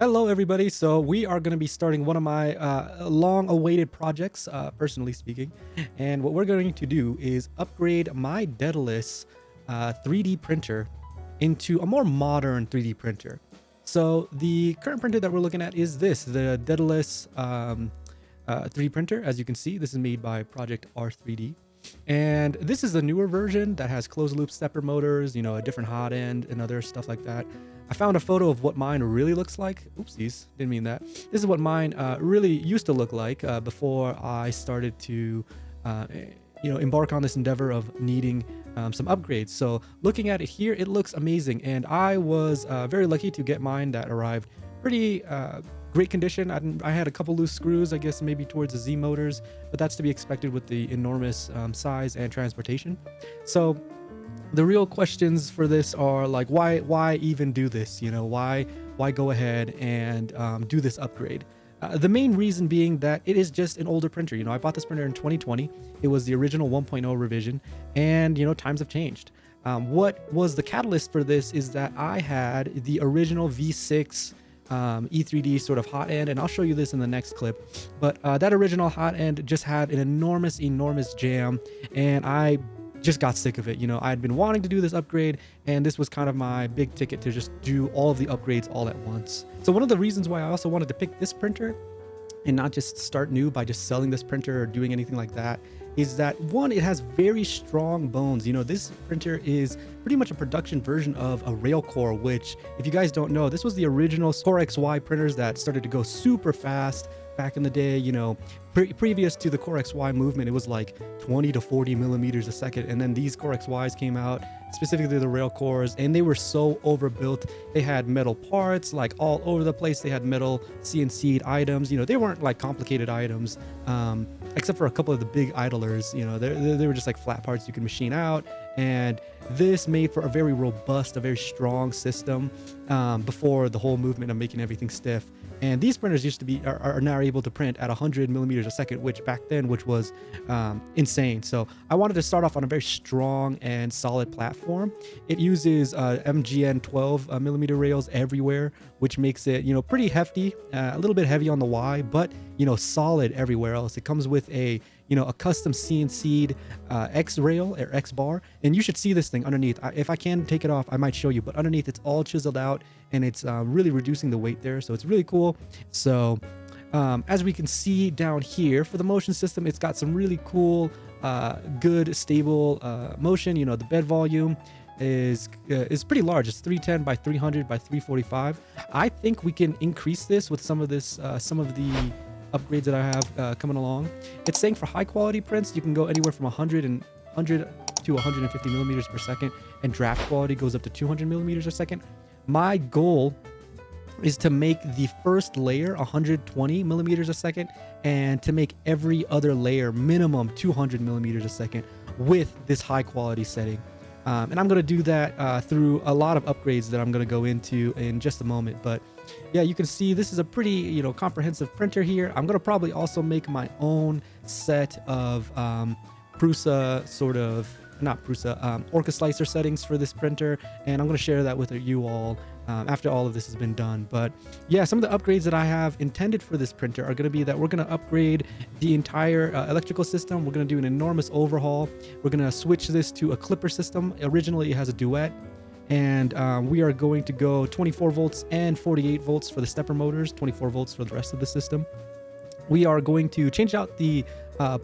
Hello, everybody. So we are going to be starting one of my long-awaited projects, personally speaking. And what we're going to do is upgrade my Daedalus 3D printer into a more modern 3D printer. So the current printer that we're looking at is the Daedalus 3D printer. As you can see, this is made by ProjectR3d. And this is the newer version that has closed loop stepper motors, a different hot end and other stuff like that. I found a photo of what mine really looks like. Oopsies, didn't mean that. This is what mine really used to look like before I started to, embark on this endeavor of needing some upgrades. So looking at it here, it looks amazing. And I was very lucky to get mine that arrived pretty great condition. I had a couple loose screws, I guess maybe towards the Z motors, but that's to be expected with the enormous size and transportation. So the real questions for this are like, why even do this? Why go ahead and do this upgrade? The main reason being that it is just an older printer. I bought this printer in 2020. It was the original 1.0 revision, and times have changed. What was the catalyst for this is that I had the original V6 E3D sort of hot end, and I'll show you this in the next clip. But that original hot end just had an enormous jam, and I just got sick of it. I had been wanting to do this upgrade, and this was kind of my big ticket to just do all of the upgrades all at once. So one of the reasons why I also wanted to pick this printer and not just start new by just selling this printer or doing anything like that is that, one, it has very strong bones. This printer is pretty much a production version of a Railcore, which, if you guys don't know, this was the original Core XY printers that started to go super fast back in the day. Previous to the Core XY movement, it was like 20 to 40 millimeters a second, and then these Core XYs came out, specifically the rail cores, and they were so overbuilt. They had metal parts like all over the place. They had metal CNC'd items. They weren't like complicated items, except for a couple of the big idlers. They were just like flat parts you could machine out. And this made for a very robust, a very strong system before the whole movement of making everything stiff. And these printers used to be are now able to print at 100 millimeters a second, which back then, was insane. So I wanted to start off on a very strong and solid platform. It uses MGN 12 millimeter rails everywhere, which makes it pretty hefty, a little bit heavy on the Y, but solid everywhere else. It comes with a custom CNC'd X rail or X bar, and you should see this thing underneath. If I can take it off, I might show you, but underneath it's all chiseled out, and it's really reducing the weight there, so it's really cool. So as we can see down here, for the motion system, it's got some really cool, good, stable motion. The bed volume is pretty large. It's 310 by 300 by 345. I think we can increase this with some of the upgrades that I have coming along. It's saying for high quality prints, you can go anywhere from 100 to 150 millimeters per second, and draft quality goes up to 200 millimeters a second. My goal is to make the first layer 120 millimeters a second, and to make every other layer minimum 200 millimeters a second with this high quality setting. And I'm going to do that through a lot of upgrades that I'm going to go into in just a moment. But yeah, you can see this is a pretty, comprehensive printer here. I'm going to probably also make my own set of Prusa Orca slicer settings for this printer, and I'm going to share that with you all after all of this has been done. But yeah, some of the upgrades that I have intended for this printer are going to be that we're going to upgrade the entire electrical system. We're going to do an enormous overhaul. We're going to switch this to a clipper system. Originally it has a duet, and we are going to go 24 volts and 48 volts for the stepper motors, 24 volts for the rest of the system. We are going to change out the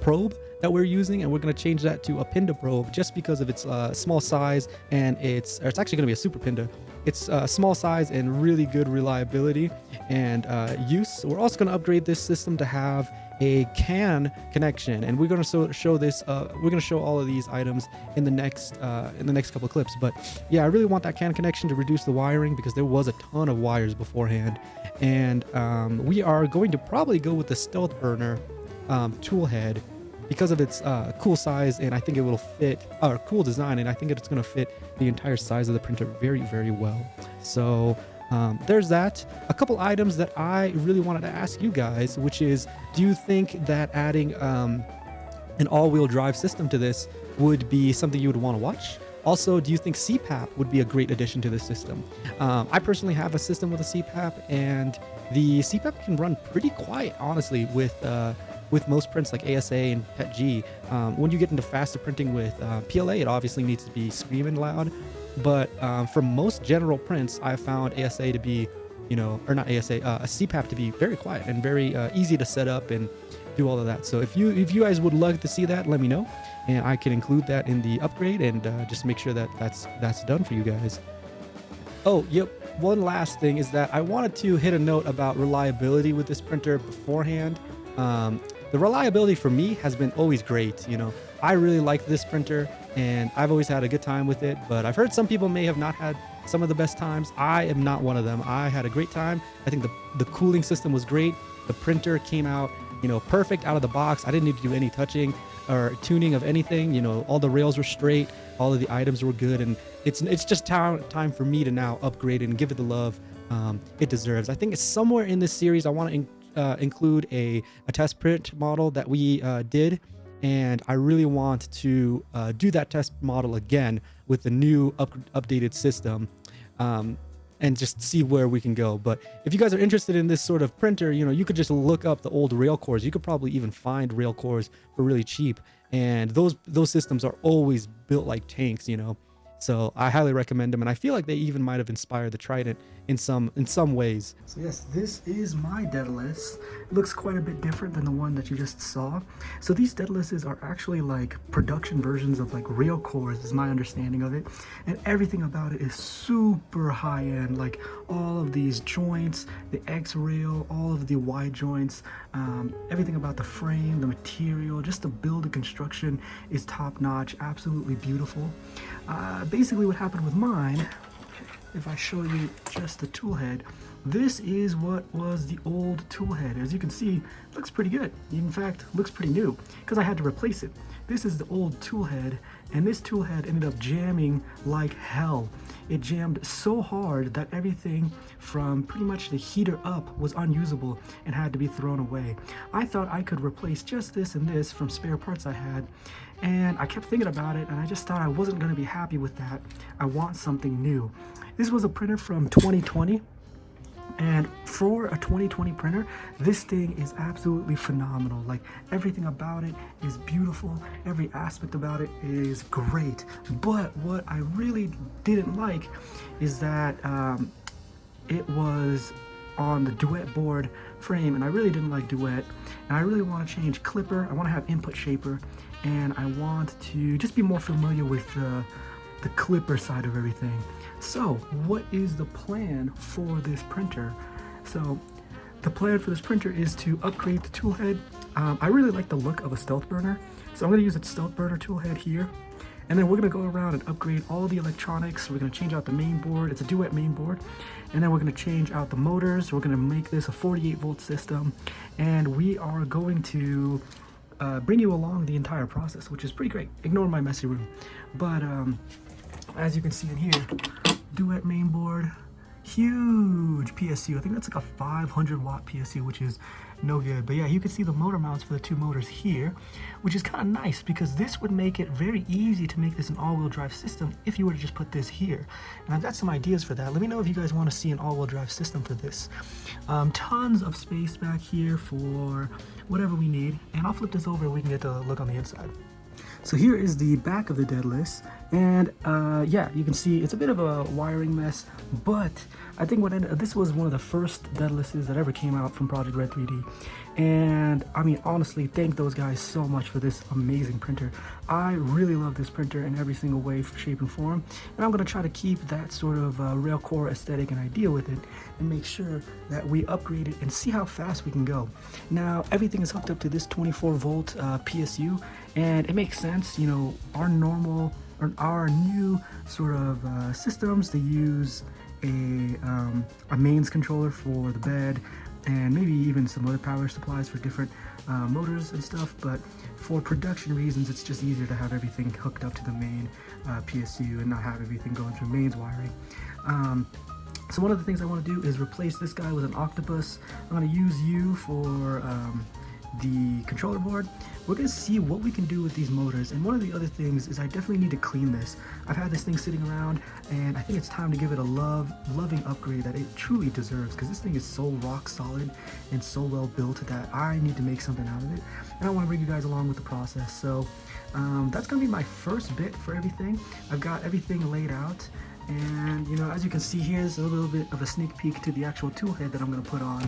probe that we're using, and we're going to change that to a Pinda probe just because of its small size, and it's actually going to be a Super Pinda. It's small size and really good reliability and use. We're also going to upgrade this system to have a CAN connection, and we're going to show this. We're going to show all of these items in the next couple of clips. But yeah, I really want that CAN connection to reduce the wiring, because there was a ton of wires beforehand. And we are going to probably go with the Stealth Burner tool head because of its cool size, and I think it will fit, or cool design, and I think it's going to fit the entire size of the printer very, very well. So there's that. A couple items that I really wanted to ask you guys, which is, do you think that adding an all-wheel drive system to this would be something you would want to watch? Also, do you think CPAP would be a great addition to the system? I personally have a system with a CPAP, and the CPAP can run pretty quiet, honestly, with most prints like ASA and PETG. When you get into faster printing with PLA, it obviously needs to be screaming loud. But for most general prints, I found ASA to be, or not ASA, a CPAP to be very quiet and very easy to set up and do all of that. So if you guys would love to see that, let me know, and I can include that in the upgrade and just make sure that that's done for you guys. Oh, yep. One last thing is that I wanted to hit a note about reliability with this printer beforehand. The reliability for me has been always great. I really like this printer and I've always had a good time with it, but I've heard some people may have not had some of the best times. I am not one of them. I had a great time. I think the cooling system was great. The printer came out, perfect out of the box. I didn't need to do any touching or tuning of anything. All the rails were straight, all of the items were good, and it's just time for me to now upgrade it and give it the love it deserves. I think it's somewhere in this series I want to include a test print model that we did, and I really want to do that test model again with the new updated system. And just see where we can go. But if you guys are interested in this sort of printer, you could just look up the old rail cores. You could probably even find rail cores for really cheap, and those systems are always built like tanks. So I highly recommend them, and I feel like they even might have inspired the Trident in some ways. So yes, this is my Daedalus. It looks quite a bit different than the one that you just saw. So these Daedaluses are actually like production versions of like rail cores, is my understanding of it, and everything about it is super high end. Like all of these joints, the X rail, all of the Y joints, everything about the frame, the material, just the build and construction is top notch, absolutely beautiful. Basically what happened with mine, if I show you just the tool head, this is what was the old tool head. As you can see, it looks pretty good. In fact, looks pretty new because I had to replace it. This is the old tool head, and this tool head ended up jamming like hell. It jammed so hard that everything from pretty much the heater up was unusable and had to be thrown away. I thought I could replace just this and this from spare parts I had, and I kept thinking about it, and I just thought I wasn't going to be happy with that. I want something new. This was a printer from 2020, and for a 2020 printer, this thing is absolutely phenomenal. Like everything about it is beautiful, every aspect about it is great. But what I really didn't like is that it was on the Duet board frame, and I really didn't like Duet, and I really want to change Clipper. I want to have input shaper, and I want to just be more familiar with the Clipper side of everything. So what is the plan for this printer? So the plan for this printer is to upgrade the tool head. I really like the look of a stealth burner, so I'm going to use a stealth burner tool head here, and then we're going to go around and upgrade all the electronics. We're going to change out the main board. It's a Duet main board, and then we're going to change out the motors. We're going to make this a 48 volt system, and we are going to bring you along the entire process, which is pretty great. Ignore my messy room. But as you can see in here, Duet main board, huge PSU. I think that's like a 500 watt PSU, which is no good. But yeah, you can see the motor mounts for the two motors here, which is kind of nice because this would make it very easy to make this an all-wheel drive system if you were to just put this here. And I've got some ideas for that. Let me know if you guys want to see an all-wheel drive system for this. Tons of space back here for whatever we need. And I'll flip this over and we can get to look on the inside. So here is the back of the Daedalus, and yeah, you can see it's a bit of a wiring mess, but I think this was one of the first Daedaluses that ever came out from ProjectR3d, and I mean, honestly, thank those guys so much for this amazing printer. I really love this printer in every single way, shape, and form, and I'm going to try to keep that sort of railcore aesthetic and idea with it, and make sure that we upgrade it and see how fast we can go. Now, everything is hooked up to this 24 volt PSU, and it makes sense. Our normal or our new sort of systems, they use a mains controller for the bed, and maybe even some other power supplies for different motors and stuff, but for production reasons it's just easier to have everything hooked up to the main PSU and not have everything going through mains wiring. So one of the things I want to do is replace this guy with an octopus. I'm going to use you for the controller board. We're gonna see what we can do with these motors. And one of the other things is I definitely need to clean this. I've had this thing sitting around, and I think it's time to give it a loving upgrade that it truly deserves, because this thing is so rock solid and so well built that I need to make something out of it. And I want to bring you guys along with the process. So that's gonna be my first bit for everything. I've got everything laid out. And you know, as you can see here, is a little bit of a sneak peek to the actual tool head that I'm going to put on.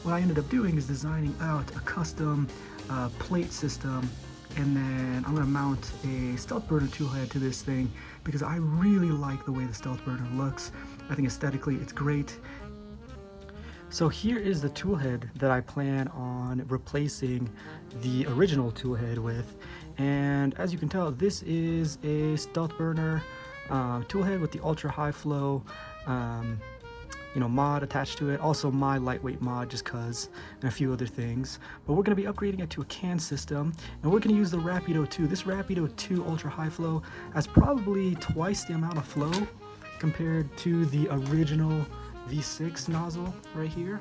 What I ended up doing is designing out a custom plate system, and then I'm going to mount a stealth burner tool head to this thing because I really like the way the stealth burner looks. I think aesthetically it's great. So here is the tool head that I plan on replacing the original tool head with, and as you can tell, this is a stealth burner tool head with the ultra high flow mod attached to it, also my lightweight mod just cause, and a few other things. But we're going to be upgrading it to a CAN system, and we're going to use the Rapido 2. This Rapido 2 ultra high flow has probably twice the amount of flow compared to the original V6 nozzle right here.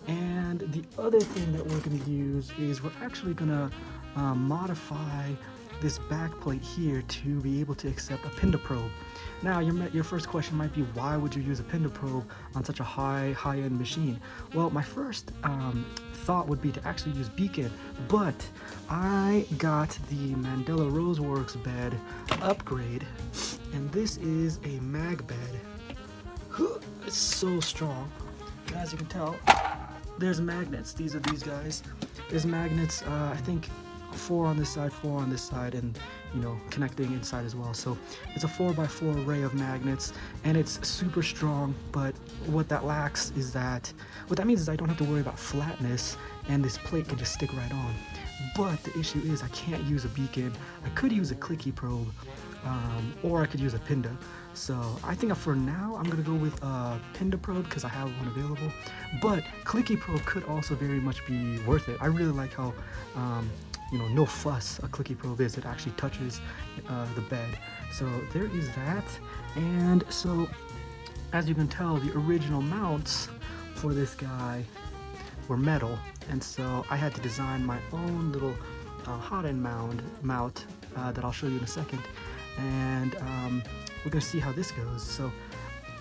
And the other thing that we're going to use is we're actually going to modify this back plate here to be able to accept a Pinda probe. Now your first question might be, why would you use a Pinda probe on such a high-end machine? Well, my first thought would be to actually use beacon, but I got the Mandela Roseworks bed upgrade, and this is a mag bed. It's so strong. And as you can tell, there's magnets. These are these guys. There's magnets, I think 4 on this side, 4 on this side, and connecting inside as well. So it's a 4x4 array of magnets, and it's super strong. But what that means is I don't have to worry about flatness, and this plate can just stick right on. But the issue is I can't use a beacon. I could use a clicky probe, or I could use a Pinda. So I think for now I'm gonna go with a Pinda probe because I have one available. But clicky probe could also very much be worth it. I really like how no fuss a clicky probe is. It actually touches the bed. So there is that. And so as you can tell, the original mounts for this guy were metal, and so I had to design my own little hot end mount that I'll show you in a second. And we're gonna see how this goes. So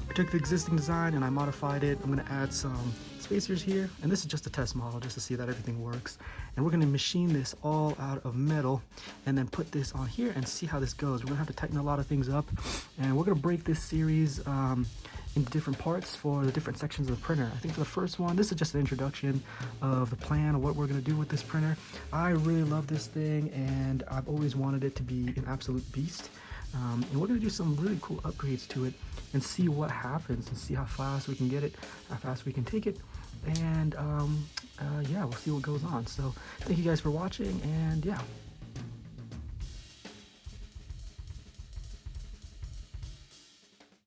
I took the existing design and I modified it. I'm gonna add some spacers here, and this is just a test model just to see that everything works. And we're gonna machine this all out of metal and then put this on here and see how this goes. We're gonna have to tighten a lot of things up, and we're gonna break this series into different parts for the different sections of the printer. I think for the first one, this is just an introduction of the plan of what we're gonna do with this printer. I really love this thing, and I've always wanted it to be an absolute beast. And we're gonna do some really cool upgrades to it and see what happens, and see how fast we can get it, how fast we can take it, and yeah, we'll see what goes on. So thank you guys for watching, and yeah.